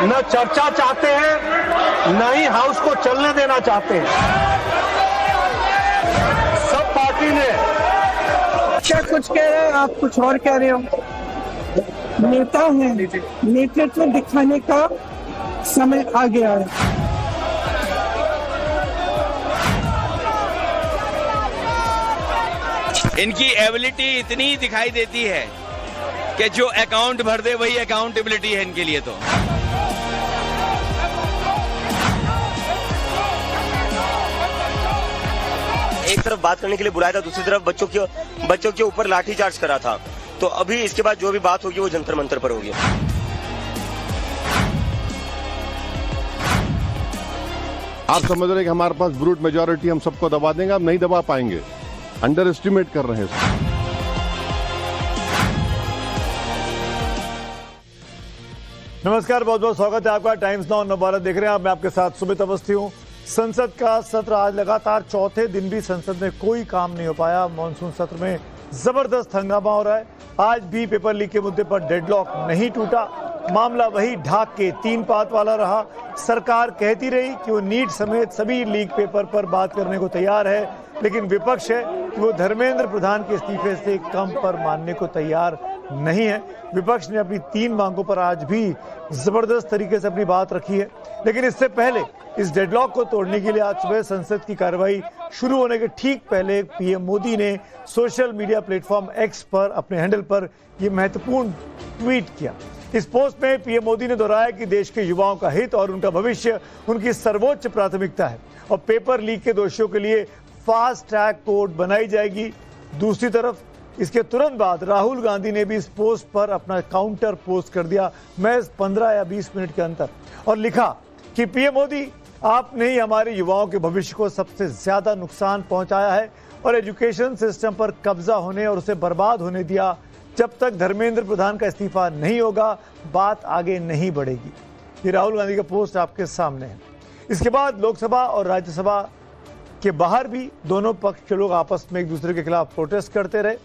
न चर्चा चाहते हैं, न ही हाउस को चलने देना चाहते हैं। सब पार्टी ने क्या कुछ कह रहे हैं, आप कुछ और कह रहे हो। नेता हैं, नेतृत्व दिखाने का समय आ गया है। इनकी एबिलिटी इतनी दिखाई देती है कि जो अकाउंट भर दे वही अकाउंटेबिलिटी है इनके लिए। तो एक तरफ बात करने के लिए बुलाया था, दूसरी तरफ बच्चों के ऊपर लाठीचार्ज करा था। तो अभी इसके बाद जो भी बात होगी वो जंतर मंतर पर होगी। आप समझ रहे हैं कि हमारे पास ब्रूट मेजॉरिटी, हम सबको दबा देंगे। हम नहीं दबा पाएंगे, अंडर एस्टिमेट कर रहे हैं। नमस्कार, बहुत बहुत स्वागत है आपका। टाइम्स नाउ नवभारत देख रहे हैं आप। मैं आपके साथ सुमित अवस्थी हूं। संसद का सत्र आज लगातार चौथे दिन भी संसद में कोई काम नहीं हो पाया। मॉनसून सत्र में जबरदस्त हंगामा हो रहा है। आज भी पेपर लीक के मुद्दे पर डेडलॉक नहीं टूटा। मामला वही ढाक के 3 पात वाला रहा। सरकार कहती रही कि वो नीट समेत सभी लीक पेपर पर बात करने को तैयार है, लेकिन विपक्ष है कि वो धर्मेंद्र प्रधान के इस्तीफे से कम पर मानने को तैयार नहीं है। विपक्ष ने अपनी 3 मांगों पर आज भी जबरदस्त तरीके से अपनी बात रखी है। लेकिन इससे पहले इस डेडलॉक को तोड़ने के लिए आज सुबह संसद की कार्रवाई शुरू होने के ठीक पहले पीएम मोदी ने सोशल मीडिया प्लेटफॉर्म एक्स पर अपने हैंडल पर यह महत्वपूर्ण ट्वीट किया। इस पोस्ट में पीएम मोदी ने दोहराया कि देश के युवाओं का हित और उनका भविष्य उनकी सर्वोच्च प्राथमिकता है और पेपर लीक के दोषियों के लिए फास्ट ट्रैक कोर्ट बनाई जाएगी। दूसरी तरफ इसके तुरंत बाद राहुल गांधी ने भी इस पोस्ट पर अपना काउंटर पोस्ट कर दिया, महज 15 या 20 मिनट के अंतर, और लिखा कि पीएम मोदी, आपने ही हमारे युवाओं के भविष्य को सबसे ज्यादा नुकसान पहुंचाया है और एजुकेशन सिस्टम पर कब्जा होने और उसे बर्बाद होने दिया। जब तक धर्मेंद्र प्रधान का इस्तीफा नहीं होगा, बात आगे नहीं बढ़ेगी। ये राहुल गांधी का पोस्ट आपके सामने है। इसके बाद लोकसभा और राज्यसभा के बाहर भी दोनों पक्ष के लोग आपस में एक दूसरे के खिलाफ प्रोटेस्ट करते रहे।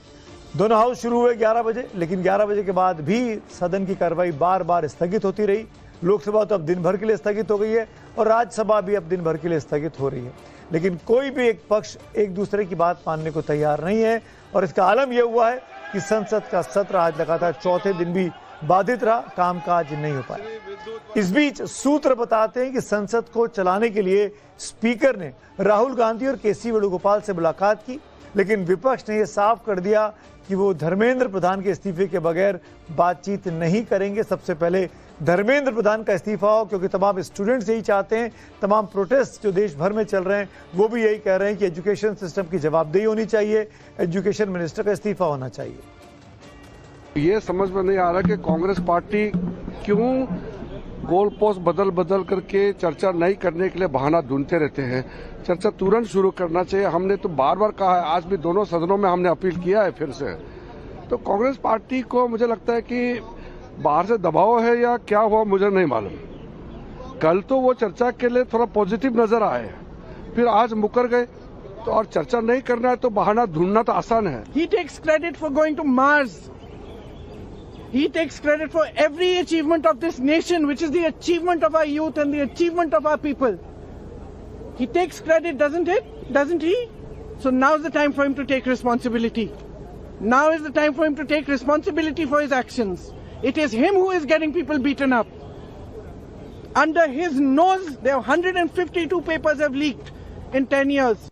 दोनों हाउस शुरू हुए 11 बजे, लेकिन 11 बजे के बाद भी सदन की कार्रवाई बार बार स्थगित होती रही। लोकसभा तो अब दिन भर के लिए स्थगित हो गई है और राज्यसभा भी अब दिन भर के लिए स्थगित हो रही है। लेकिन कोई भी एक पक्ष एक दूसरे की बात मानने को तैयार नहीं है और इसका आलम यह हुआ है कि संसद का सत्र आज लगातार चौथे दिन भी बाधित रहा, कामकाज नहीं हो पाया। इस बीच सूत्र बताते हैं कि संसद को चलाने के लिए स्पीकर ने राहुल गांधी और केसी वेणुगोपाल से मुलाकात की, लेकिन विपक्ष ने यह साफ कर दिया कि वो धर्मेंद्र प्रधान के इस्तीफे के बगैर बातचीत नहीं करेंगे। सबसे पहले धर्मेंद्र प्रधान का इस्तीफा हो, क्योंकि तमाम स्टूडेंट्स यही चाहते हैं। तमाम प्रोटेस्ट जो देश भर में चल रहे हैं वो भी यही कह रहे हैं कि एजुकेशन सिस्टम की जवाबदेही होनी चाहिए, एजुकेशन मिनिस्टर का इस्तीफा होना चाहिए। ये समझ में नहीं आ रहा कि कांग्रेस पार्टी क्यों गोल पोस्ट बदल बदल करके चर्चा नहीं करने के लिए बहाना ढूंढते रहते हैं। चर्चा तुरंत शुरू करना चाहिए। हमने तो बार बार कहा है, आज भी दोनों सदनों में हमने अपील किया है फिर से। तो कांग्रेस पार्टी को मुझे लगता है कि बाहर से दबाव है या क्या हुआ मुझे नहीं मालूम। कल तो वो चर्चा के लिए थोड़ा पॉजिटिव नजर आए, फिर आज मुकर गए। तो और चर्चा नहीं करना है तो बहाना ढूंढना तो आसान है। He takes credit for going to Mars. He takes credit for every achievement of this nation, which is the achievement of our youth and the achievement of our people. He takes credit, doesn't it? Doesn't he? So now is the time for him to take responsibility. Now is the time for him to take responsibility for his actions. It is him who is getting people beaten up. Under his nose, there 152 papers have leaked in 10 years.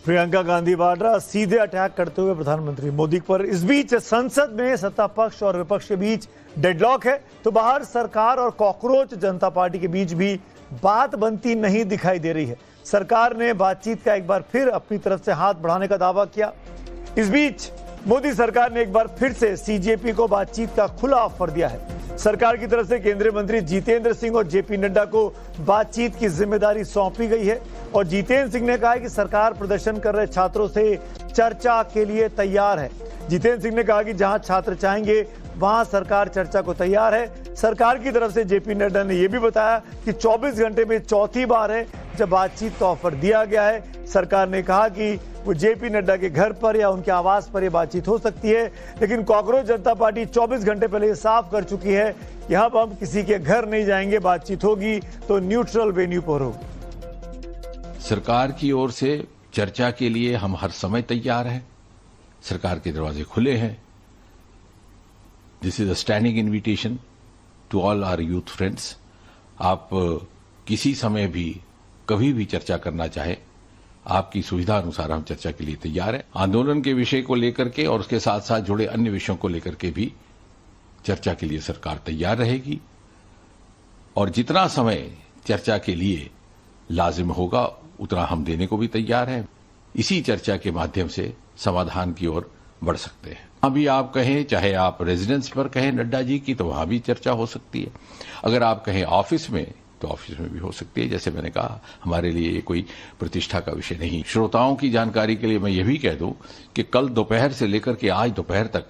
Priyanka Gandhi Vadra सीधे attack करते हुए प्रधानमंत्री मोदी पर। इस बीच संसद में सत्ता पक्ष और विपक्ष के बीच डेडलॉक है, तो बाहर सरकार और कॉकरोच जनता पार्टी के बीच भी बात बनती नहीं दिखाई दे रही है। सरकार ने बातचीत का एक बार फिर अपनी तरफ से हाथ बढ़ाने का दावा किया। इस बीच मोदी सरकार ने एक बार फिर से सीजेपी को बातचीत का खुला ऑफर दिया है। सरकार की तरफ से केंद्रीय मंत्री जितेंद्र सिंह और जेपी नड्डा को बातचीत की जिम्मेदारी सौंपी गई है और जितेंद्र सिंह ने कहा है कि सरकार प्रदर्शन कर रहे छात्रों से चर्चा के लिए तैयार है। जितेंद्र सिंह ने कहा कि जहां छात्र चाहेंगे वहां सरकार चर्चा को तैयार है। सरकार की तरफ से जेपी नड्डा ने यह भी बताया कि 24 घंटे में चौथी बार है जब बातचीत का ऑफर दिया गया है। सरकार ने कहा कि वो जेपी नड्डा के घर पर या उनके आवास पर यह बातचीत हो सकती है, लेकिन कांग्रेस जनता पार्टी 24 घंटे पहले ये साफ कर चुकी है कि हम किसी के घर नहीं जाएंगे, बातचीत होगी तो न्यूट्रल वेन्यू पर होगी। सरकार की ओर से चर्चा के लिए हम हर समय तैयार हैं। सरकार के दरवाजे खुले हैं। This is a standing invitation to all our youth friends. आप किसी समय भी कभी भी चर्चा करना चाहे, आपकी सुविधा अनुसार हम चर्चा के लिए तैयार हैं। आंदोलन के विषय को लेकर के और उसके साथ साथ जुड़े अन्य विषयों को लेकर के भी चर्चा के लिए सरकार तैयार रहेगी और जितना समय चर्चा के लिए लाजिम होगा उतना हम देने को भी तैयार हैं। इसी चर्चा के माध्यम से समाधान की ओर बढ़ सकते हैं। अभी आप कहें, चाहे आप रेजिडेंस पर कहें नड्डा जी की, तो वहां भी चर्चा हो सकती है। अगर आप कहें ऑफिस में, तो ऑफिस में भी हो सकती है। जैसे मैंने कहा, हमारे लिए ये कोई प्रतिष्ठा का विषय नहीं। श्रोताओं की जानकारी के लिए मैं ये भी कह दूं कि कल दोपहर से लेकर के आज दोपहर तक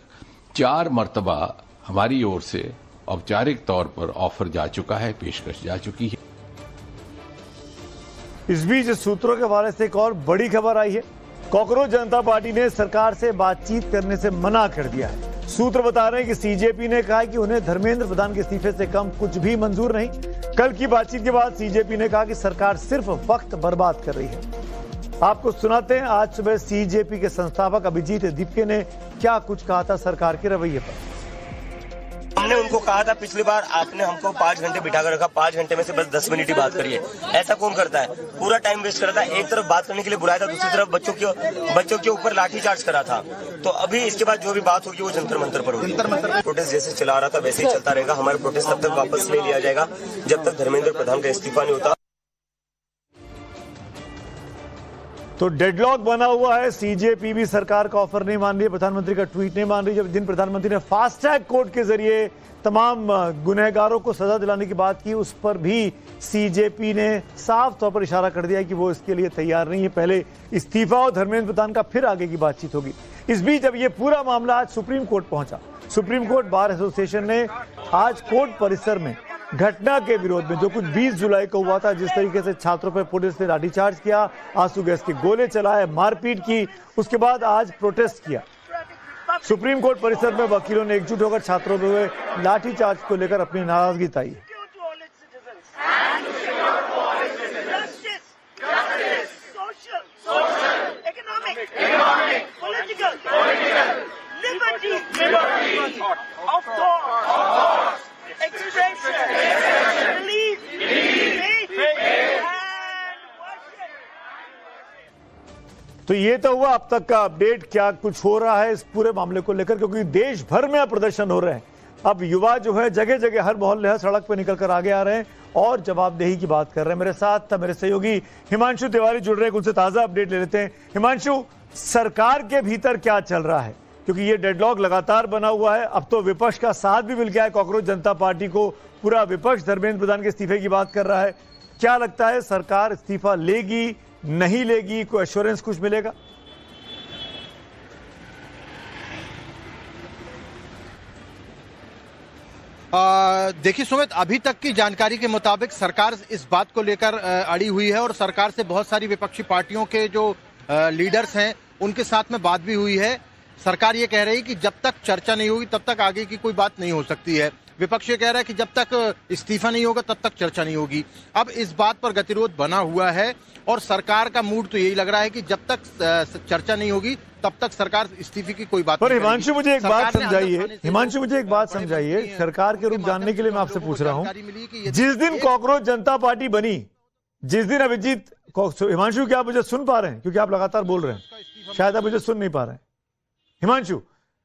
4 मर्तबा हमारी ओर से औपचारिक तौर पर ऑफर जा चुका है, पेशकश जा चुकी है। इस बीच सूत्रों के हवाले से एक और बड़ी खबर आई है। कांग्रेस जनता पार्टी ने सरकार से बातचीत करने से मना कर दिया है। सूत्र बता रहे हैं कि सीजेपी ने कहा कि उन्हें धर्मेंद्र प्रधान के इस्तीफे से कम कुछ भी मंजूर नहीं। कल की बातचीत के बाद सीजेपी ने कहा कि सरकार सिर्फ वक्त बर्बाद कर रही है। आपको सुनाते हैं आज सुबह सीजेपी के संस्थापक अभिजीत दीपके ने क्या कुछ कहा था सरकार के रवैये पर। हमने उनको कहा था पिछली बार, आपने हमको 5 घंटे बिठाकर रखा, 5 घंटे में से बस 10 मिनट ही बात करिए। ऐसा कौन करता है? पूरा टाइम वेस्ट करता है। एक तरफ बात करने के लिए बुलाया था, दूसरी तरफ बच्चों के ऊपर लाठीचार्ज करा था। तो अभी इसके बाद जो भी बात होगी वो जंतर मंतर पर होगी। प्रोटेस्ट जैसे चला रहा था वैसे ही चलता रहेगा। हमारा प्रोटेस्ट तब तक वापस नहीं लिया जाएगा जब तक धर्मेंद्र प्रधान का इस्तीफा नहीं होता। तो डेडलॉक बना हुआ है। सीजेपी भी सरकार का ऑफर नहीं मान रही है, प्रधानमंत्री का ट्वीट नहीं मान रही। जब जिन प्रधानमंत्री ने फास्ट ट्रैक कोर्ट के जरिए तमाम गुनहगारों को सजा दिलाने की बात की, उस पर भी सीजेपी ने साफ तौर पर इशारा कर दिया कि वो इसके लिए तैयार नहीं है। पहले इस्तीफा और धर्मेंद्र प्रधान का फिर आगे की बातचीत होगी। इस बीच अब ये पूरा मामला आज सुप्रीम कोर्ट पहुंचा। सुप्रीम कोर्ट बार एसोसिएशन ने आज कोर्ट परिसर में घटना के विरोध में, जो कुछ 20 जुलाई को हुआ था, जिस तरीके से छात्रों पर पुलिस ने लाठीचार्ज किया, आंसू गैस के गोले चलाए, मारपीट की, उसके बाद आज प्रोटेस्ट किया। सुप्रीम कोर्ट परिसर में वकीलों ने एकजुट होकर छात्रों पर हुए लाठीचार्ज को लेकर अपनी नाराजगी जताई। तो ये तो हुआ अब तक का अपडेट। क्या कुछ हो रहा है इस पूरे मामले को लेकर, क्योंकि देश भर में प्रदर्शन हो रहे हैं। अब युवा जो है जगह जगह हर मोहल्ले हर सड़क पर निकलकर आगे आ रहे हैं और जवाबदेही की बात कर रहे हैं। मेरे साथ मेरे सहयोगी हिमांशु तिवारी जुड़ रहे हैं, उनसे ताजा अपडेट ले लेते हैं। हिमांशु, सरकार के भीतर क्या चल रहा है, क्योंकि ये डेडलॉक लगातार बना हुआ है। अब तो विपक्ष का साथ भी मिल गया है कांग्रेस जनता पार्टी को। पूरा विपक्ष धर्मेंद्र प्रधान के इस्तीफे की बात कर रहा है। क्या लगता है, सरकार इस्तीफा लेगी, नहीं लेगी, कोई एश्योरेंस कुछ मिलेगा? देखिए सुमित, अभी तक की जानकारी के मुताबिक सरकार इस बात को लेकर अड़ी हुई है और सरकार से बहुत सारी विपक्षी पार्टियों के जो लीडर्स हैं उनके साथ में बात भी हुई है। सरकार ये कह रही है कि जब तक चर्चा नहीं होगी तब तक आगे की कोई बात नहीं हो सकती है। विपक्ष ये कह रहा है कि जब तक इस्तीफा नहीं होगा तब तक चर्चा नहीं होगी। अब इस बात पर गतिरोध बना हुआ है और सरकार का मूड तो यही लग रहा है कि जब तक चर्चा नहीं होगी तब तक सरकार इस्तीफे की कोई बात नहीं करेगी। हिमांशु मुझे एक बात समझाइए, सरकार के रूप जानने के लिए मैं आपसे पूछ रहा हूँ। जिस दिन कांग्रेस जनता पार्टी बनी, जिस दिन अभिजीत, हिमांशु क्या आप मुझे सुन पा रहे हैं? क्योंकि आप लगातार बोल रहे हैं, शायद आप मुझे सुन नहीं पा रहे हैं। हिमांशु,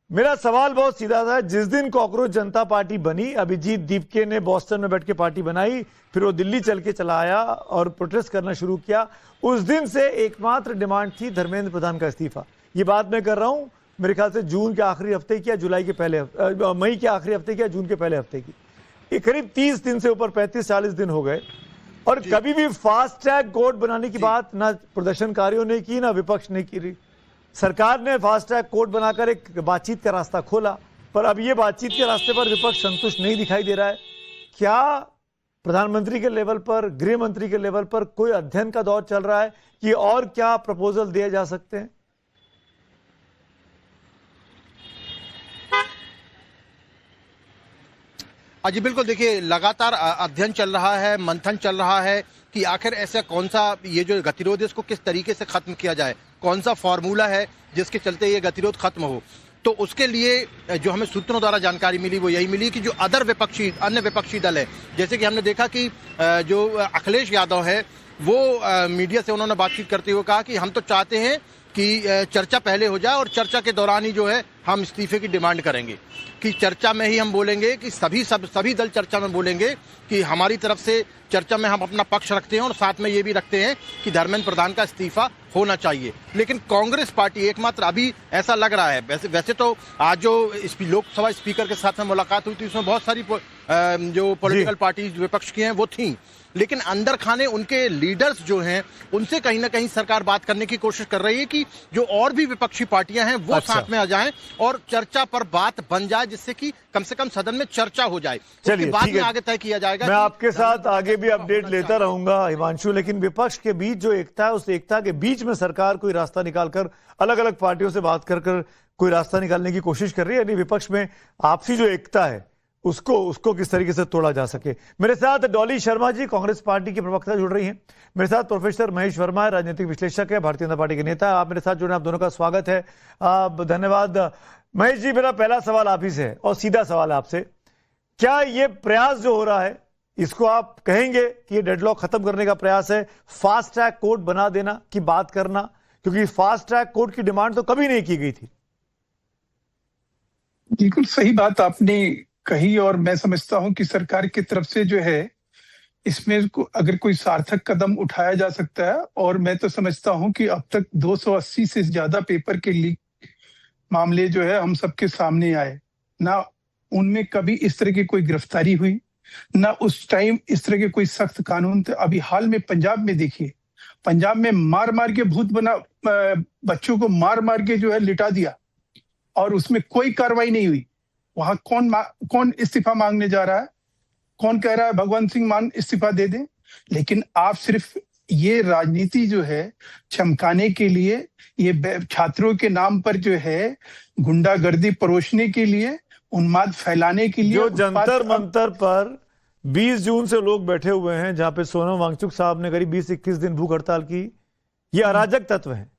मेरा सवाल बहुत सीधा था। जिस दिन कांग्रेस जनता पार्टी बनी, अभिजीत दीपके ने बोस्टन में बैठ के पार्टी बनाई, फिर वो दिल्ली चल के चला आया और प्रोटेस्ट करना शुरू किया। उस दिन से एकमात्र डिमांड थी धर्मेंद्र प्रधान का इस्तीफा। ये बात मैं कर रहा हूं मेरे ख्याल से जून के आखिरी हफ्ते की या जुलाई के पहले, मई के आखिरी हफ्ते की या जून के पहले हफ्ते की। ये करीब 30 दिन से ऊपर 35-40 दिन हो गए और कभी भी फास्ट ट्रैक कोर्ट बनाने की बात ना प्रदर्शनकारियों ने की, ना विपक्ष ने की। सरकार ने फास्ट ट्रैक कोर्ट बनाकर एक बातचीत का रास्ता खोला, पर अब ये बातचीत के रास्ते पर विपक्ष संतुष्ट नहीं दिखाई दे रहा है। क्या प्रधानमंत्री के लेवल पर, गृह मंत्री के लेवल पर कोई अध्ययन का दौर चल रहा है कि और क्या प्रपोजल दिए जा सकते हैं? जी बिल्कुल, देखिए लगातार अध्ययन चल रहा है, मंथन चल रहा है कि आखिर ऐसा कौन सा ये जो गतिरोध है इसको किस तरीके से खत्म किया जाए, कौन सा फॉर्मूला है जिसके चलते ये गतिरोध खत्म हो। तो उसके लिए जो हमें सूत्रों द्वारा जानकारी मिली वो यही मिली कि जो अन्य विपक्षी दल है, जैसे कि हमने देखा कि जो अखिलेश यादव है वो मीडिया से उन्होंने बातचीत करते हुए कहा कि हम तो चाहते हैं कि चर्चा पहले हो जाए और चर्चा के दौरान ही जो है हम इस्तीफे की डिमांड करेंगे, कि चर्चा में ही हम बोलेंगे कि सभी दल चर्चा में बोलेंगे कि हमारी तरफ से चर्चा में हम अपना पक्ष रखते हैं और साथ में ये भी रखते हैं कि धर्मेंद्र प्रधान का इस्तीफा होना चाहिए। लेकिन कांग्रेस पार्टी एकमात्र अभी ऐसा लग रहा है, वैसे तो आज जो लोकसभा स्पीकर के साथ में मुलाकात हुई थी उसमें बहुत सारी जो पॉलिटिकल पार्टी विपक्ष की हैं वो थी, लेकिन अंदर खाने उनके लीडर्स जो हैं उनसे कहीं ना कहीं सरकार बात करने की कोशिश कर रही है कि जो और भी विपक्षी पार्टियां हैं वो साथ में आ जाएं और चर्चा पर बात बन जाए, जिससे कि कम से कम सदन में चर्चा हो जाए। चलिए बाद में आगे तय किया जाएगा। मैं आपके साथ आगे भी अपडेट लेता रहूंगा हिमांशु, लेकिन विपक्ष के बीच जो एकता है उस एकता के बीच में सरकार कोई रास्ता निकालकर अलग अलग पार्टियों से बात कर कोई रास्ता निकालने की कोशिश कर रही है, यानी विपक्ष में आपसी जो एकता है उसको किस तरीके से तोड़ा जा सके। मेरे साथ डॉली शर्मा जी कांग्रेस पार्टी की प्रवक्ता जुड़ रही हैं, मेरे साथ प्रोफेसर महेश वर्मा है, राजनीतिक विश्लेषक है, भारतीय जनता पार्टी के नेता है। आप मेरे साथ जुड़े, आप दोनों का स्वागत है, धन्यवाद। महेश जी, मेरा पहला सवाल आप ही से है और सीधा सवाल आपसे, क्या ये प्रयास जो हो रहा है इसको आप कहेंगे कि ये डेडलॉक खत्म करने का प्रयास है, फास्ट ट्रैक कोर्ट बना देना की बात करना, क्योंकि फास्ट ट्रैक कोर्ट की डिमांड तो कभी नहीं की गई थी? बिल्कुल सही बात आपने कही और मैं समझता हूं कि सरकार की तरफ से जो है इसमें अगर कोई सार्थक कदम उठाया जा सकता है, और मैं तो समझता हूं कि अब तक 280 से ज्यादा पेपर के लीक मामले जो है हम सबके सामने आए, ना उनमें कभी इस तरह की कोई गिरफ्तारी हुई, ना उस टाइम इस तरह के कोई सख्त कानून थे। अभी हाल में पंजाब में देखिए, पंजाब में मार मार के भूत बना बच्चों को मार मार के जो है लिटा दिया और उसमें कोई कार्रवाई नहीं हुई। वहां कौन इस्तीफा मांगने जा रहा है? कौन कह रहा है भगवंत सिंह मान इस्तीफा दे दें? लेकिन आप सिर्फ ये राजनीति जो है चमकाने के लिए, ये छात्रों के नाम पर जो है गुंडागर्दी परोसने के लिए, उन्माद फैलाने के लिए, जो जंतर मंतर पर 20 जून से लोग बैठे हुए हैं जहां पे सोनम वांगचुक साहब ने करीब 20-21 दिन भूख हड़ताल की, ये अराजक तत्व है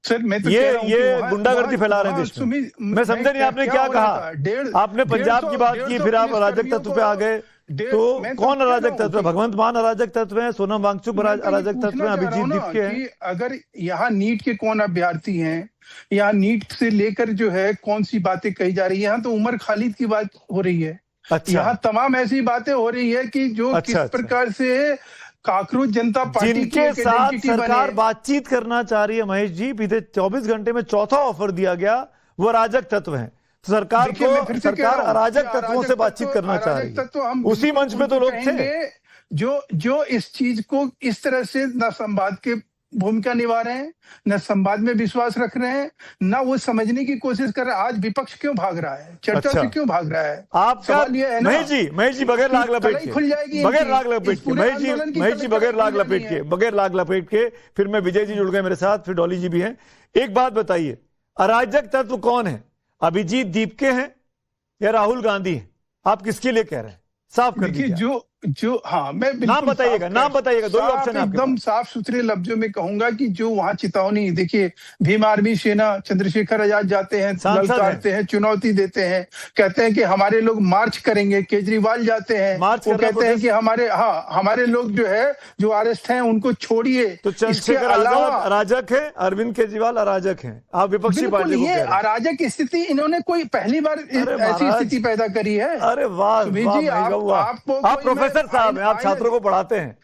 सर। मैं तो ये गुंडागर्दी फैला रहे हैं देश में। मैं समझा नहीं आपने क्या कहा। आपने पंजाब की बात की, फिर आप अराजक तत्व पे आ गए। तो कौन अराजक तत्व है? भगवंत मान अराजक तत्व है, सोनम वांगचुक अराजक तत्व है, अभिजीत दीपके हैं। अगर यहाँ नीट के कौन अभ्यर्थी हैं, यहाँ नीट से लेकर जो है कौन सी बातें कही जा रही है, यहाँ तो उमर खालिद की बात हो रही है। यहाँ तमाम ऐसी बातें हो रही है कि जो किस प्रकार से काकरोच जनता पार्टी जिनके साथ सरकार बातचीत करना चाह रही है महेश जी, बीते 24 घंटे में चौथा ऑफर दिया गया, वो अराजक तत्व है। तो सरकार अराजक तत्वों से बातचीत करना चाह रही है। उसी मंच में तो लोग थे जो इस चीज को इस तरह से न संवाद के भूमिका निभा रहे हैं, न संवाद में विश्वास रख रहे हैं, न वो समझने की कोशिश कर रहे हैं आज विपक्ष क्यों भाग रहा है, चर्चा से क्यों भाग रहा है। आपका महेश जी बगैर लाग लपेट के, बगैर लाग लपेट के, महेश जी बगैर लाग लपेट के, फिर मैं विजय जी जुड़ गए मेरे साथ, फिर डॉली जी भी हैं। एक बात बताइए, अराजक तत्व कौन है? अभिजीत दीपके हैं या राहुल गांधी हैं? आप किसके लिए कह रहे हैं? साफ कर दीजिए। हाँ, मैं नाम बताइएगा, दो ही ऑप्शन है एकदम साफ सुथरे लफ्जों में कहूंगा कि जो वहाँ चेतावनी, देखिए भीम आर्मी सेना चंद्रशेखर आजाद जाते हैं, ललकारते हैं, चुनौती देते हैं, कहते हैं कि हमारे लोग मार्च करेंगे। केजरीवाल जाते हैं, वो कहते हैं कि हमारे लोग जो है जो अरेस्ट हैं उनको छोड़िए। तो चंद्रशेखर आजाद अराजक है, अरविंद केजरीवाल अराजक है, आप विपक्षी पार्टी ये अराजक स्थिति इन्होंने कोई पहली बार ऐसी स्थिति पैदा करी है। अरे वाह, आप प्रोफेसर साहब हैं, आप छात्रों को पढ़ाते हैं,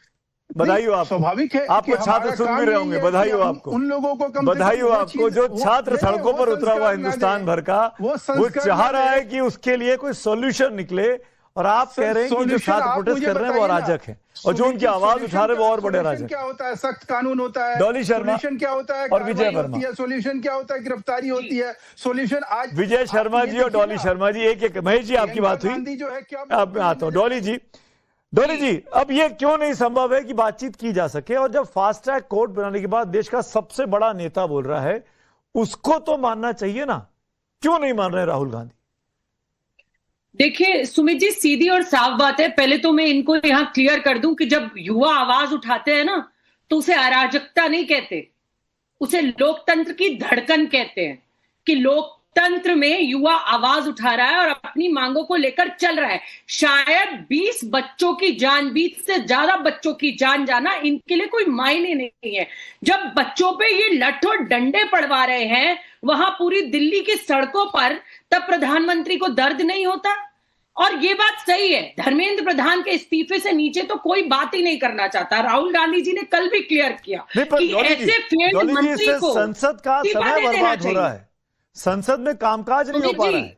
बधाई हो आपको। स्वाभाविक है, आपको छात्र सुन भी रहे होंगे, बधाई हो आपको। उन लोगों को बधाई हो आपको जो छात्र सड़कों पर उतरा हुआ हिंदुस्तान भर का, वो चाह रहा है कि उसके लिए कोई सॉल्यूशन निकले, और आप कह रहे हैं कि जो छात्र प्रोटेस्ट कर रहे हैं वो अराजक है, और जो उनकी आवाज उठा रहे हैं वो और बड़े अराजक। क्या होता है? सख्त कानून होता है। डॉली शर्मा क्या होता है? और विजय वर्मा। सोल्यूशन क्या होता है? गिरफ्तारी होती है। सोल्यूशन आज विजय शर्मा जी और डॉली शर्मा जी, एक महेश जी आपकी बात हुई, अब मैं आता हूँ। डॉली जी, डॉली जी, अब ये क्यों नहीं संभव है कि बातचीत की जा सके? और जब फास्ट ट्रैक कोर्ट बनाने के बाद देश का सबसे बड़ा नेता बोल रहा है, उसको तो मानना चाहिए ना, क्यों नहीं मान रहे राहुल गांधी? देखिए सुमित जी, सीधी और साफ बात है। पहले तो मैं इनको यहां क्लियर कर दूं कि जब युवा आवाज उठाते हैं ना, तो उसे अराजकता नहीं कहते, उसे लोकतंत्र की धड़कन कहते हैं। कि लोकतंत्र में युवा आवाज उठा रहा है और अपनी मांगों को लेकर चल रहा है। शायद 20 बच्चों की जान, 20 से ज्यादा बच्चों की जान जाना इनके लिए कोई मायने नहीं है। जब बच्चों पे ये लठ और डंडे पड़वा रहे हैं वहां पूरी दिल्ली की सड़कों पर, तब प्रधानमंत्री को दर्द नहीं होता? और ये बात सही है, धर्मेंद्र प्रधान के इस्तीफे से नीचे तो कोई बात ही नहीं करना चाहता। राहुल गांधी जी ने कल भी क्लियर किया कि ऐसे फेल्ड मंत्री को संसद का समय बर्बाद हो रहा है, संसद में कामकाज नहीं हो पा रहा है।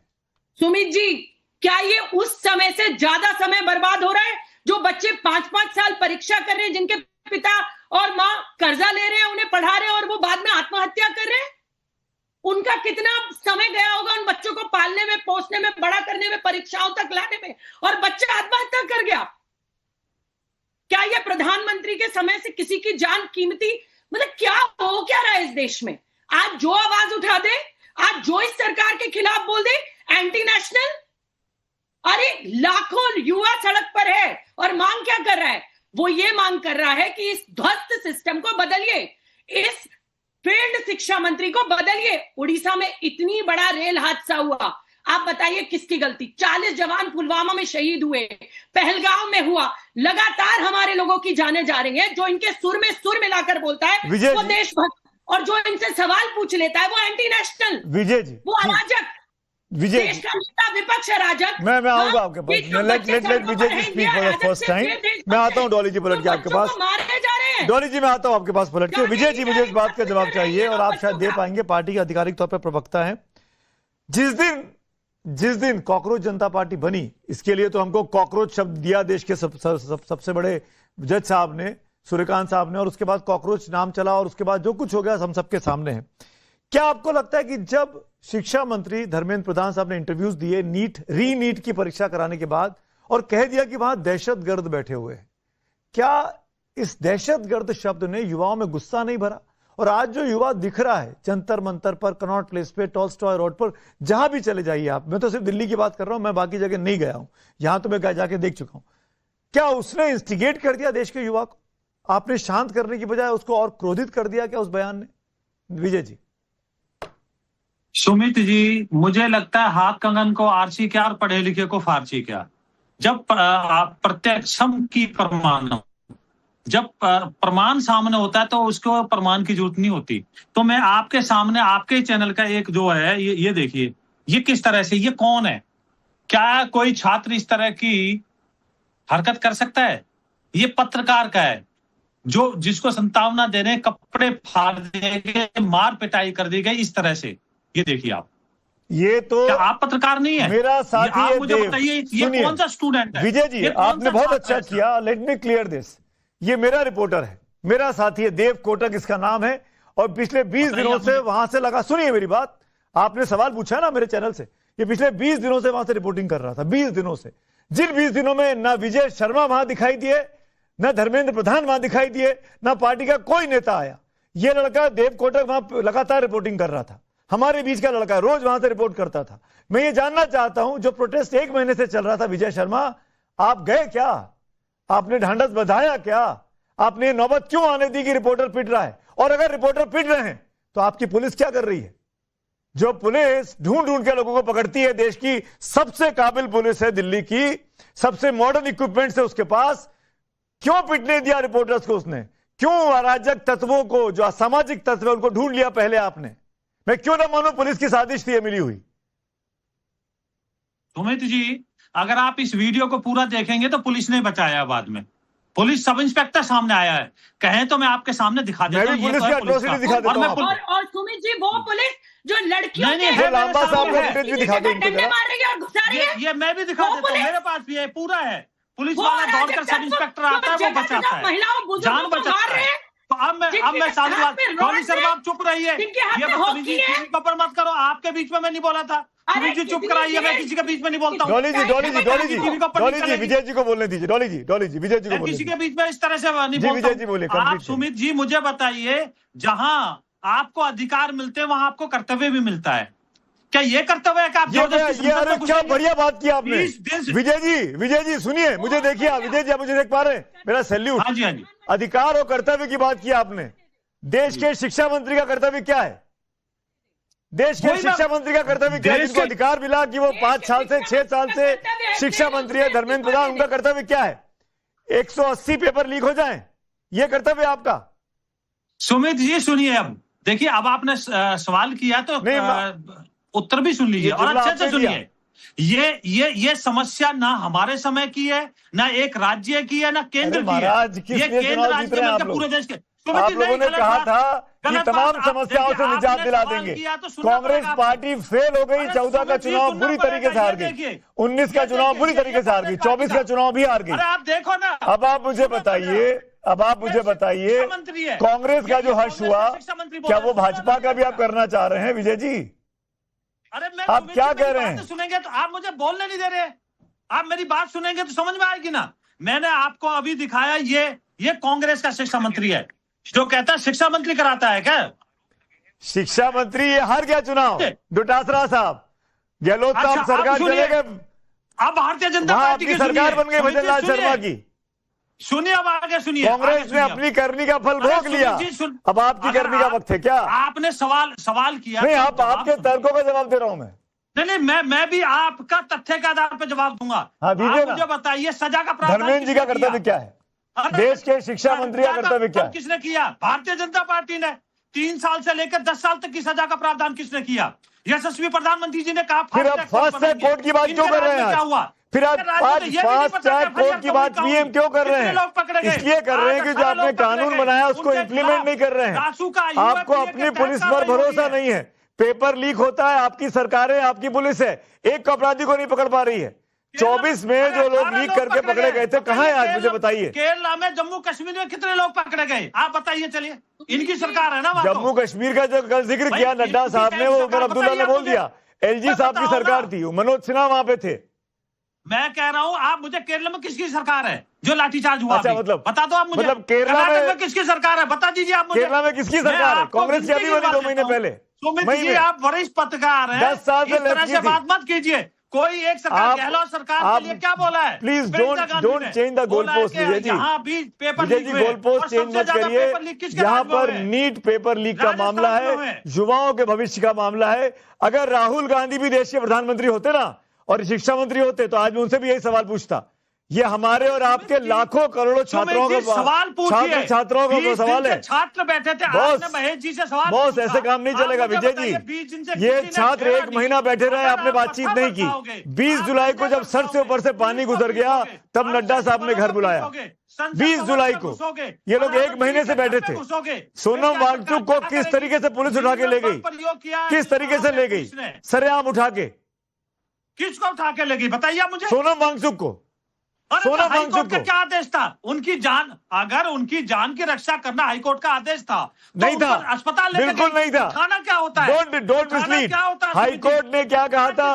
सुमित जी, क्या ये उस समय से ज्यादा समय बर्बाद हो रहा है? जो बच्चे 5-5 साल परीक्षा कर रहे हैं, जिनके पिता और माँ कर्जा ले रहे हैं, उन्हें पढ़ा रहे हैं और वो बाद में आत्महत्या कर रहे हैं, उनका कितना समय गया होगा उन बच्चों को पालने में, पोसने में, बड़ा करने में, परीक्षाओं तक लाने में, और बच्चा आत्महत्या कर गया। क्या यह प्रधानमंत्री के समय से किसी की जान कीमती? मतलब क्या हो क्या रहा है इस देश में? आज जो आवाज उठा दे, आज जो इस सरकार के खिलाफ बोल दे, एंटी नेशनल। अरे लाखों युवा सड़क पर है और मांग क्या कर रहा है? वो ये मांग कर रहा है कि इस ध्वस्त सिस्टम को बदलिए, इस फील्ड शिक्षा मंत्री को बदलिए। उड़ीसा में इतनी बड़ा रेल हादसा हुआ, आप बताइए किसकी गलती? 40 जवान पुलवामा में शहीद हुए, पहलगांव में हुआ, लगातार हमारे लोगों की जानें जा रही हैं। जो इनके सुर में सुर मिलाकर बोलता है वो देशभक्त, और जो इनसे सवाल पूछ लेता है वो एंटी नेशनल, विजय जी, वो अराजक, विजय देश का नेता, विपक्ष अराजक। मैं आऊंगा आपके पास। Let Vijay ji speak for the first time. मैं आता हूं डॉली जी पलट के आपके पास। मारे जा रहे हैं। डॉली जी, मैं आता हूं आपके पास पलट के। विजय जी, मुझे इस बात का जवाब चाहिए और आप शायद दे पाएंगे, पार्टी के आधिकारिक तौर पर प्रवक्ता हैं। जिस दिन कॉकरोच जनता पार्टी बनी, इसके लिए तो हमको कॉकरोच शब्द दिया देश के सबसे बड़े जज साहब ने, सूर्यकांत साहब ने, और उसके बाद कॉकरोच नाम चला और उसके बाद जो कुछ हो गया हम सबके सामने है। क्या आपको लगता है कि जब शिक्षा मंत्री धर्मेंद्र प्रधान साहब ने इंटरव्यूज दिए नीट की परीक्षा कराने के बाद और कह दिया कि वहां दहशतगर्द बैठे हुए हैं, क्या इस दहशतगर्द शब्द ने युवाओं में गुस्सा नहीं भरा? और आज जो युवा दिख रहा है जंतर मंतर पर, कनॉट प्लेस पे, टॉलस्टॉय रोड पर, जहां भी चले जाइए आप, मैं तो सिर्फ दिल्ली की बात कर रहा हूं, मैं बाकी जगह नहीं गया हूं, यहां तो मैं जाके देख चुका हूं। क्या उसने इंस्टिगेट कर दिया देश के युवा को? आपने शांत करने की बजाय उसको और क्रोधित कर दिया क्या उस बयान ने? विजय जी। सुमित जी, मुझे लगता है हाथ कंगन को आरसी क्या और पढ़े लिखे को फारसी क्या। जब प्रत्यक्षम की प्रमाण, जब प्रमाण सामने होता है तो उसको प्रमाण की जरूरत नहीं होती। तो मैं आपके सामने आपके चैनल का एक जो है ये देखिए, ये किस तरह से, ये कौन है? क्या कोई छात्र इस तरह की हरकत कर सकता है? ये पत्रकार का है जो जिसको संतावना दे रहे हैं, कपड़े फाड़ दिए गए, मार पिटाई कर दी गई इस तरह से। ये देखिए आप, ये तो क्या आप पत्रकार नहीं है? मेरा साथी आप है मुझे देव। बताइए ये कौन सा स्टूडेंट है? विजय जी, आपने बहुत अच्छा किया। Let me clear this. ये मेरा रिपोर्टर है, मेरा साथी है देव कोटक इसका नाम है, और पिछले 20 दिनों से वहां से लगा, सुनिए मेरी बात, आपने सवाल पूछा ना मेरे चैनल से, ये पिछले 20 दिनों से वहां से रिपोर्टिंग कर रहा था। 20 दिनों से, जिन 20 दिनों में ना विजय शर्मा वहां दिखाई दिए, ना धर्मेंद्र प्रधान वहां दिखाई दिए, ना पार्टी का कोई नेता आया। ये लड़का देव कोटक वहां लगातार रिपोर्टिंग कर रहा था, हमारे बीच का लड़का, रोज वहां से रिपोर्ट करता था। मैं ये जानना चाहता हूं, जो प्रोटेस्ट 1 महीने से चल रहा था, विजय शर्मा आप गए क्या? आपने ढांढस बंधाया क्या? आपने नौबत क्यों आने दी कि रिपोर्टर पिट रहा है? और अगर रिपोर्टर पिट रहे हैं तो आपकी पुलिस क्या कर रही है? जो पुलिस ढूंढ ढूंढ के लोगों को पकड़ती है, देश की सबसे काबिल पुलिस है दिल्ली की, सबसे मॉडर्न इक्विपमेंट है उसके पास, क्यों पिटने दिया रिपोर्टर्स को उसने? क्यों अराजक तत्वों को, जो असामाजिक तत्व है, उनको ढूंढ लिया पहले आपने? मैं क्यों ना मानूं पुलिस की साजिश थी ये मिली हुई? सुमित जी, अगर आप इस वीडियो को पूरा देखेंगे तो पुलिस ने बचाया। बाद में पुलिस सब इंस्पेक्टर सामने आया है, कहें तो मैं आपके सामने दिखा देता हूं। पुलिस की एट्रोसिटी दिखा देता हूं। और सुमित जी, वो पुलिस जो लड़कियों नहीं, के लांबा साहब का फुटेज भी दिखा दो इनको जरा। मार रही है और घुसा रही है, ये मैं भी दिखा देता हूं, मेरे पास भी है, पूरा है। पुलिस वाला दौड़कर सब इंस्पेक्टर आता है, वो बचाता है, महिलाओं जान बचाता है। अब मैं साधु बात, डॉली शर्मा आप चुप रहिए, ये बदतमीजी के ऊपर मत करो, आपके बीच में मैं नहीं बोला था, जी चुप कराइए, मैं किसी के बीच में नहीं बोलता हूँ। डॉली जी विजय जी को बोलने दीजिए, डॉली जी विजय जी को बोलने, किसी के बीच में इस तरह से नहीं बोलता। विजय जी बोले। आप सुमित जी मुझे बताइए, जहां आपको अधिकार मिलते हैं वहां आपको कर्तव्य भी मिलता है, क्या ये कर्तव्य है कि आप क्या बढ़िया बात की आपने विजय जी सुनिए, मुझे देखिए आप, विजय जी आप मुझे देख पा रहे हैं, मेरा सैल्यूट। हाँ जी, अधिकार और कर्तव्य की बात की आपने, देश के शिक्षा मंत्री का कर्तव्य क्या है? देश के शिक्षा मंत्री का कर्तव्य क्या है? जिसको अधिकार मिला कि वो 5 साल से 6 साल से शिक्षा मंत्री है, धर्मेंद्र प्रधान, उनका कर्तव्य क्या है? 180 पेपर लीक हो जाएं, ये कर्तव्य है आपका? सुमित जी सुनिए, अब देखिए, अब आपने सवाल किया तो उत्तर भी सुन लीजिए और अच्छे से सुनिए। ये समस्या ना हमारे समय की है, ना एक राज्य की है, ना केंद्र की है, ये केंद्र राज्य में पूरे देश के। आप लोगों ने कहा था कि तमाम समस्याओं से निजात दिला देंगे, कांग्रेस पार्टी फेल हो गई, 14 का चुनाव बुरी तरीके से हार गई, 19 का चुनाव बुरी तरीके से हार गई, 24 का चुनाव भी हार गई। आप देखो ना, अब आप मुझे बताइए कांग्रेस का जो हर्ष हुआ, क्या वो भाजपा का भी आप करना चाह रहे हैं विजय जी? अरे मैं आप क्या कह रहे हैं? सुनेंगे तो आप मुझे बोलने नहीं दे रहे, आप मेरी बात सुनेंगे तो समझ में आएगी ना। मैंने आपको अभी दिखाया, ये कांग्रेस का शिक्षा मंत्री है, जो कहता है शिक्षा मंत्री कराता है क्या? शिक्षा मंत्री ये हार गया चुनाव, डोटासरा साहब, गहलोत साहब सरकार चले गए, अब भारतीय जनता पार्टी की सरकार बन गई भजनलाल शर्मा की। सुनिए, अब आगे सुनिए, कांग्रेस ने अपनी करनी का फल भोग लिया, अब आपकी करनी का वक्त है क्या? आपने सवाल किया, नहीं, आप आपके तर्कों का जवाब दे रहा हूं मैं। नहीं, मैं भी आपका तथ्य के आधार पर जवाब दूंगा। हाँ, आप मुझे बताइए, सजा का प्रावधान धर्मेंद्र जी का कर्तव्य क्या है? देश के शिक्षा मंत्री का कर्तव्य क्या है? किसने किया? भारतीय जनता पार्टी ने। 3 साल से लेकर 10 साल तक की सजा का प्रावधान किसने किया? यशस्वी प्रधानमंत्री जी ने कहा। फिर आप फास्ट ट्रैक कोर्ट की बात क्यों कर रहे हैं? क्या हुआ? फिर आप फास्ट ट्रैक कोर्ट की बात पीएम क्यों कर रहे हैं? इसलिए कर रहे हैं कि जो आपने कानून बनाया उसको इम्प्लीमेंट नहीं कर रहे हैं। आपको अपनी पुलिस पर भरोसा नहीं है, पेपर लीक होता है, आपकी सरकार है, आपकी पुलिस है, एक अपराधी को नहीं पकड़ पा रही है। 24 में जो लोग लीक करके पकड़े गए थे, कहाँ है आज मुझे बताइए? केरला में, जम्मू कश्मीर में कितने लोग पकड़े गए? आप बताइए, चलिए, इनकी सरकार है ना। जम्मू कश्मीर का जो कल जिक्र किया नड्डा साहब ने, वो उमर अब्दुल्ला ने बोल दिया, एलजी साहब की सरकार थी, मनोज सिन्हा वहां पे थे। मैं कह रहा हूँ, आप मुझे केरला में किसकी सरकार है जो लाठीचार्ज हुआ? अच्छा, मतलब बता दो आप मुझे। मतलब केरला में किसकी सरकार है, बता दीजिए आप मुझे। केरला में किसकी सरकार है? कांग्रेस की अभी बनी 2 महीने पहले। सुमित जी, आप वरिष्ठ पत्रकार हैं, 10 साल से इस तरह से बात मत कीजिए। कोई एक सरकार, गहलोत सरकार के लिए क्या बोला है? Please don't change the goal post Vijay ji. यहाँ भी paper Vijay ji goal post change मत करिए। यहाँ पर नीट पेपर लीक का मामला है, युवाओं के भविष्य का मामला है। अगर राहुल गांधी भी देश के प्रधानमंत्री होते ना और शिक्षा मंत्री होते तो आज मैं उनसे भी यही सवाल पूछता। ये हमारे और आपके लाखों करोड़ों छात्रों का सवाल पूछिए। छात्रों का सवाल है। छात्र बैठे थे, आपने महेश जी से सवाल बॉस, ऐसे काम नहीं चलेगा विजय जी। ये छात्र 1 महीना बैठे रहे, आपने बातचीत नहीं की। 20 जुलाई को जब सर से ऊपर से पानी गुजर गया, तब नड्डा साहब ने घर बुलाया। 20 जुलाई को ये लोग 1 महीने से बैठे थे। सोनम वांगचुक को किस तरीके से पुलिस उठा के ले गई, किस तरीके से ले गई? सरेआम उठा के। किसको उठा के ले गई बताइए आप मुझे? सोनम वांगचुक को। सोनम वांगचुक का क्या आदेश था? उनकी जान, अगर उनकी जान की रक्षा करना हाईकोर्ट का आदेश था, नहीं था, अस्पताल बिल्कुल नहीं था। खाना क्या होता है? Don't mislead. हाईकोर्ट ने क्या कहा था?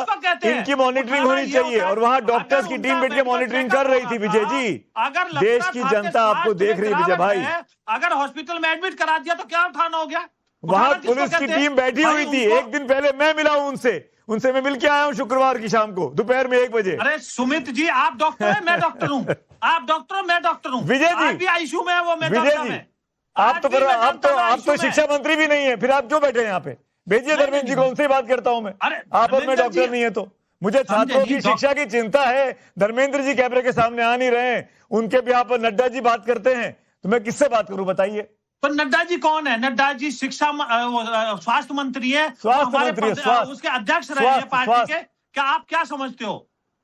इनकी मॉनिटरिंग होनी चाहिए, और वहां डॉक्टर्स की टीम बैठ के मॉनिटरिंग कर रही थी विजय जी। अगर देश की जनता आपको देख रही है विजय भाई। अगर हॉस्पिटल में एडमिट करा दिया तो क्या उठाना हो गया? वहां पुलिस की टीम बैठी हुई थी। 1 दिन पहले मैं मिला हूं उनसे मैं मिल के आया हूं शुक्रवार की शाम को, दोपहर में 1 बजे। अरे सुमित जी, आप डॉक्टर हैं, मैं डॉक्टर हूं। आप डॉक्टर हो, मैं डॉक्टर हूं। विजय जी भी आईसीयू में है, वो मैं विजय जी, आप तो शिक्षा मंत्री भी नहीं है, फिर आप क्यों बैठे हैं यहाँ पे? भेजिए धर्मेंद्र जी को, उनसे बात करता हूं मैं। आप और मैं डॉक्टर नहीं है तो मुझे छात्रों की शिक्षा की चिंता है। धर्मेंद्र जी कैमरे के सामने आ नहीं रहे हैं, उनके भी आप नड्डा जी बात करते हैं, तो मैं किससे बात करूं बताइए? तो नड्डा जी कौन है? नड्डा जी स्वास्थ्य मंत्री है, उसके अध्यक्ष रहे हैं पार्टी के। क्या आप क्या समझते हो,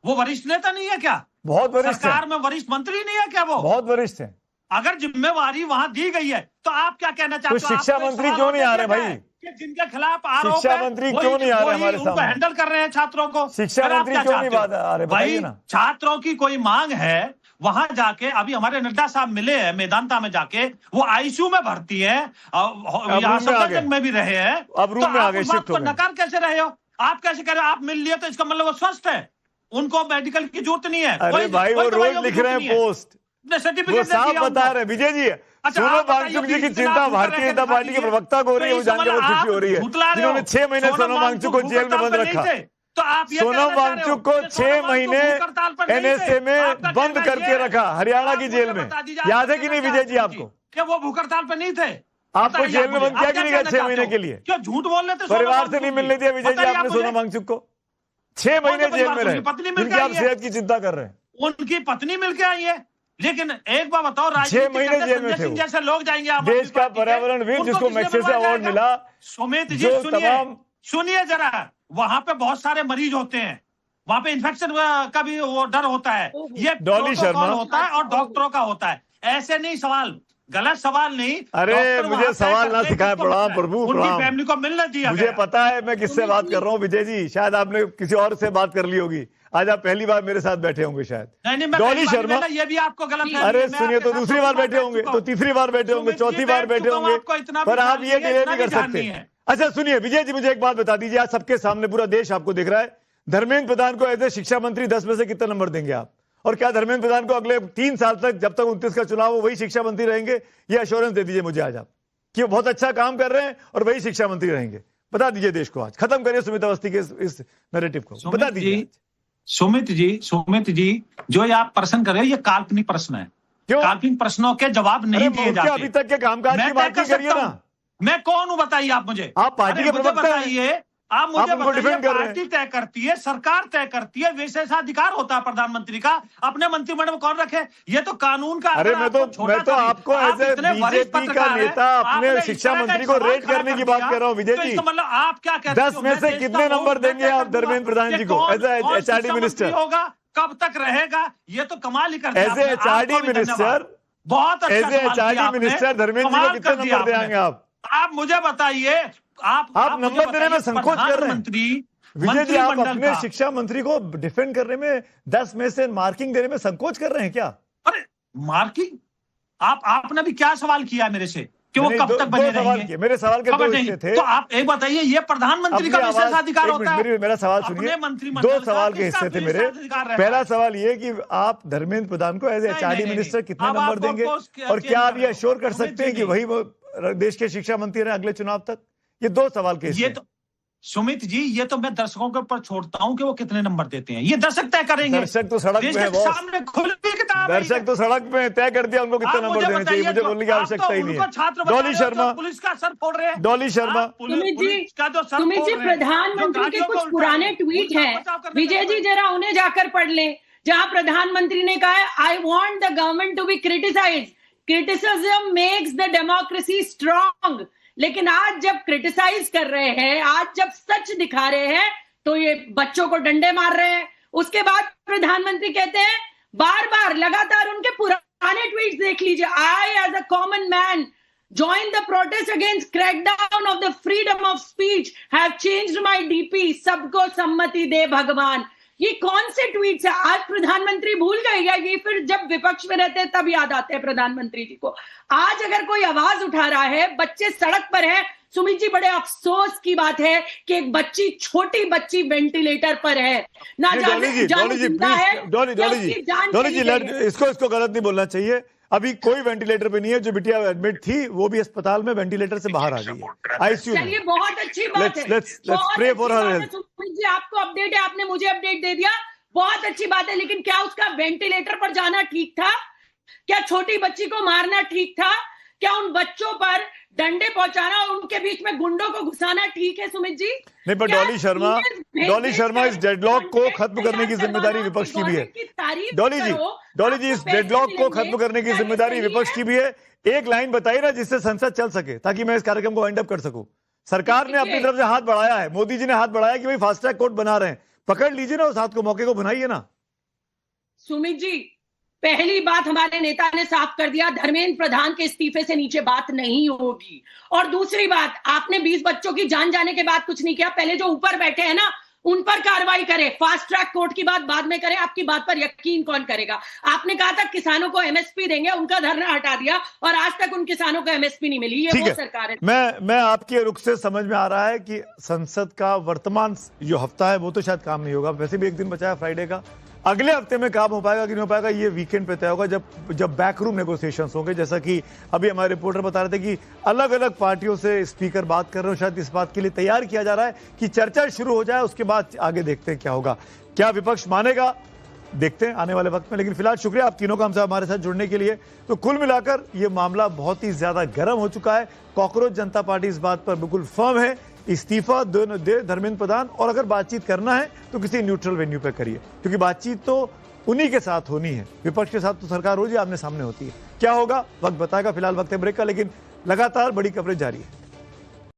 वो वरिष्ठ नेता नहीं है क्या? बहुत वरिष्ठ सरकार में वरिष्ठ मंत्री नहीं है क्या? वो बहुत वरिष्ठ है। अगर जिम्मेवारी वहां दी गई है तो आप क्या कहना चाहते हो? तो शिक्षा मंत्री क्यों नहीं आ रहे भाई? जिनके खिलाफ आरोप है, शिक्षा मंत्री क्यों नहीं आ रहे हमारे सामने? हैंडल कर रहे हैं छात्रों को। शिक्षा मंत्री क्यों नहीं आ रहे? भाई छात्रों की कोई मांग है, वहां जाके अभी हमारे नड्डा साहब मिले हैं मेदांता में जाके, वो आईसीयू में भर्ती है, यहाँ सफदरजंग में भी रहे हैं, अब रूम में आ गए, शिफ्ट हो गए। नकार कैसे रहे हो आप? कैसे कह रहे हो आप मिल लिए तो इसका मतलब वो स्वस्थ है, उनको मेडिकल की जरूरत नहीं है। अरे भाई वो रोज लिख रहे हैं पोस्ट, वो साफ बता रहे हैं। विजय जी, सोनम वांगचुक जी की चिंता भारतीय जनता पार्टी के प्रवक्ता को हो रही है, वो जानकर बहुत खुशी हो रही है, जिन्होंने 6 महीने सोनम वांगचुक को जेल में बंद रखा। तो आप सोनम वांगचुक को 6 महीने एनएसए में बंद करके रखा, हरियाणा की जेल में, याद है कि नहीं विजय जी आपको? क्या वो भूख हड़ताल पे नहीं थे? आपको जेल में बंद किया कि नहीं गया 6 महीने के लिए? क्यों झूठ बोल रहे थे? परिवार से नहीं मिलने दिया विजय जी आपने सोनम वांगचुक को? 6 महीने जेल में रहे, जिनकी आप सेहत की चिंता कर रहे हैं। उनकी पत्नी मिलके आई है, लेकिन एक बार बताओ, 6 महीने जेल में थे, जैसे लोग जाएंगे देश का पर्यावरणविद जिसको मैग्सेसे अवार्ड मिला। सुमित जी सुनिए जरा, वहां पे बहुत सारे मरीज होते हैं, वहां पे इन्फेक्शन का भी वो डर होता है, ये डॉली शर्मा होता है और डॉक्टरों का होता है। ऐसे नहीं सवाल, गलत सवाल नहीं। अरे मुझे सवाल ना सिखाए, प्रणाम प्रभु, उनकी फैमिली को मिलना दिया। मुझे पता है मैं किससे बात कर रहा हूँ विजय जी, शायद आपने किसी और से बात कर ली होगी, आज आप पहली बार मेरे साथ बैठे होंगे शायद। नहीं, डॉली शर्मा, ये भी आपको गलत है। अरे सुनिए, तो दूसरी बार बैठे होंगे, तो तीसरी बार बैठे होंगे, चौथी बार बैठे होंगे, पर आप ये डिले नहीं कर सकते। अच्छा सुनिए विजय जी, मुझे एक बात बता दीजिए, आज सबके सामने पूरा देश आपको देख रहा है, धर्मेंद्र प्रधान को एज ए शिक्षा मंत्री 10 में से कितना नंबर देंगे आप? और क्या धर्मेंद्र प्रधान को अगले 3 साल तक, जब तक 29 का चुनाव हो, वही शिक्षा मंत्री रहेंगे? ये एश्योरेंस दे दीजिए मुझे आज आप कि वो बहुत अच्छा काम कर रहे हैं और वही शिक्षा मंत्री रहेंगे। बता दीजिए देश को, आज खत्म करिए सुमित अवस्थी के इस नैरेटिव को, बता दीजिए। सुमित जी, जो ये आप प्रश्न कर रहे हो, ये काल्पनिक प्रश्न है। क्यों? काल्पनिक प्रश्नों के जवाब नहीं दिए जाते। अभी तक के कामकाज की बात करिए ना। मैं कौन हूं बताइए आप मुझे? आप पार्टी के प्रवक्ता बताइए, आप मुझे बताइए, पार्टी तय करती है, सरकार तय करती है, विशेषाधिकार होता है प्रधानमंत्री का, अपने मंत्रिमंडल में कौन रखे? ये तो कानून का। अरे मैं तो आपको एज ए बीजेपी का नेता अपने शिक्षा मंत्री को रेट करने की बात कर रहा हूँ विजय जी। मतलब आप क्या कहते हैं? 10 में से कितने नंबर देंगे आप धर्मेंद्र प्रधान जी को एज ए एचआरडी मिनिस्टर? होगा, कब तक रहेगा? ये तो कमाल ही करते हैं। एज ए एचआरडी मिनिस्टर, बहुत अच्छा as a HRD minister Dharmendra ji को कितने नंबर देंगे आप? आप मुझे बताइए, आप नंबर देने में संकोच कर रहे हैं विजय जी, आप अपने शिक्षा मंत्री को डिफेंड करने में 10 में से मार्किंग देने में संकोच कर रहे हैं क्या? अरे मार्किंग, आपने भी क्या सवाल किया मेरे से कि वो कब तक बने रहेंगे? मेरे सवाल के 2 हिस्से थे, तो आप एक बताइए, ये प्रधानमंत्री का विशेषाधिकार होता है? मेरा सवाल सुनिए, 2 सवाल के हिस्से थे मेरे। पहला सवाल ये कि आप धर्मेंद्र प्रधान को एज ए एचआरडी मिनिस्टर कितने नंबर देंगे, और क्या आप ये अश्योर कर सकते हैं कि वही वो देश के शिक्षा मंत्री रहे अगले चुनाव तक? ये 2 सवाल के ये तो सुमित जी, ये तो मैं दर्शकों के ऊपर छोड़ता हूं कि वो कितने नंबर देते हैं, ये दर्शक तय करेंगे। दर्शक तो सड़क पे है, सामने खुली किताब, दर्शक तो सड़क पे तय कर दिया उनको कितना नंबर देने चाहिए, मुझे बोलने की आवश्यकता ही नहीं है। डॉली शर्मा, पुलिस का सर फोड़ रहे हैं। डॉली शर्मा, सुमित जी, प्रधानमंत्री के कुछ पुराने ट्वीट हैं, विजय जी जरा उन्हें जाकर पढ़ लें, जहां प्रधानमंत्री ने कहा है, I want the government to be criticise, criticism makes the democracy strong. लेकिन आज जब क्रिटिसाइज कर रहे हैं, आज जब सच दिखा रहे हैं, तो ये बच्चों को डंडे मार रहे हैं। उसके बाद प्रधानमंत्री कहते हैं, बार बार लगातार उनके पुराने ट्वीट्स देख लीजिए, I as a common man join the protest against crackdown of the freedom of speech, have changed my DP, सबको सम्मति दे भगवान। ये कौन से ट्वीट्स है? आज प्रधानमंत्री भूल गए या ये फिर जब विपक्ष में रहते हैं तब याद आते हैं प्रधानमंत्री जी को? आज अगर कोई आवाज उठा रहा है, बच्चे सड़क पर है, सुमित जी बड़े अफसोस की बात है कि एक बच्ची, छोटी बच्ची वेंटिलेटर पर है, ना जाने जिंदा है। डॉली जी, इसको गलत नहीं बोलना चाहिए। अभी कोई वेंटिलेटर पे नहीं है, जो बिटिया एडमिट थी वो भी अस्पताल में वेंटिलेटर से बाहर आ गई है, आईसीयू में। चलिए बहुत अच्छी बात है, let's pray for her health. Sumit ji, आपको अपडेट है, आपने मुझे अपडेट दे दिया, बहुत अच्छी बात है, लेकिन क्या उसका वेंटिलेटर पर जाना ठीक था? क्या छोटी बच्ची को मारना ठीक था? क्या उन बच्चों पर डंडे पहुंचाना और उनके बीच में गुंडों को घुसाना ठीक है सुमित जी? नहीं, पर डॉली शर्मा इस डेडलॉक को खत्म करने की जिम्मेदारी विपक्ष की भी है। डॉली जी, इस डेडलॉक को खत्म करने की जिम्मेदारी विपक्ष की भी है। एक लाइन बताइए ना जिससे संसद चल सके, ताकि मैं इस कार्यक्रम को वाइंड अप कर सकूं। सरकार ने अपनी तरफ से हाथ बढ़ाया है, मोदी जी ने हाथ बढ़ाया कि भाई फास्ट ट्रैक कोर्ट बना रहे हैं, पकड़ लीजिए ना उस हाथ को, मौके को बनाइए ना। सुमित जी, पहली बात हमारे नेता ने साफ कर दिया, धर्मेंद्र प्रधान के इस्तीफे से नीचे बात नहीं होगी। और दूसरी बात, आपने 20 बच्चों की जान जाने के बाद कुछ नहीं किया, पहले जो ऊपर बैठे हैं ना उन पर कार्रवाई करें। फास्ट ट्रैक कोर्ट की बात बाद में करें, आपकी बात पर यकीन कौन करेगा? आपने कहा था किसानों को एमएसपी देंगे, उनका धरना हटा दिया और आज तक उन किसानों को एमएसपी नहीं मिली। ये वो सरकार है। मैं आपके रुख से समझ में आ रहा है कि संसद का वर्तमान जो हफ्ता है वो तो शायद काम नहीं होगा, वैसे भी एक दिन बचा है फ्राइडे का। अगले हफ्ते में काम हो पाएगा कि नहीं हो पाएगा ये वीकेंड पे तय होगा, जब बैकरूम नेगोशिएशंस होंगे। जैसा कि अभी हमारे रिपोर्टर बता रहे थे कि अलग अलग पार्टियों से स्पीकर बात कर रहे हो, शायद इस बात के लिए तैयार किया जा रहा है कि चर्चा शुरू हो जाए, उसके बाद आगे देखते हैं क्या होगा। क्या विपक्ष मानेगा, देखते हैं आने वाले वक्त में। लेकिन फिलहाल शुक्रिया आप तीनों का हमसे हमारे साथ जुड़ने के लिए। तो कुल मिलाकर ये मामला बहुत ही ज्यादा गर्म हो चुका है। कॉकरोच जनता पार्टी इस बात पर बिल्कुल फर्म है, इस्तीफा दे धर्मेंद्र प्रधान, और अगर बातचीत करना है तो किसी न्यूट्रल वेन्यू पे करिए, क्योंकि बातचीत तो उन्हीं के साथ होनी है। विपक्ष के साथ तो सरकार रोज ही आमने सामने होती है। क्या होगा वक्त बताएगा। फिलहाल वक्त है ब्रेक का, लेकिन लगातार बड़ी कवरेज जारी है।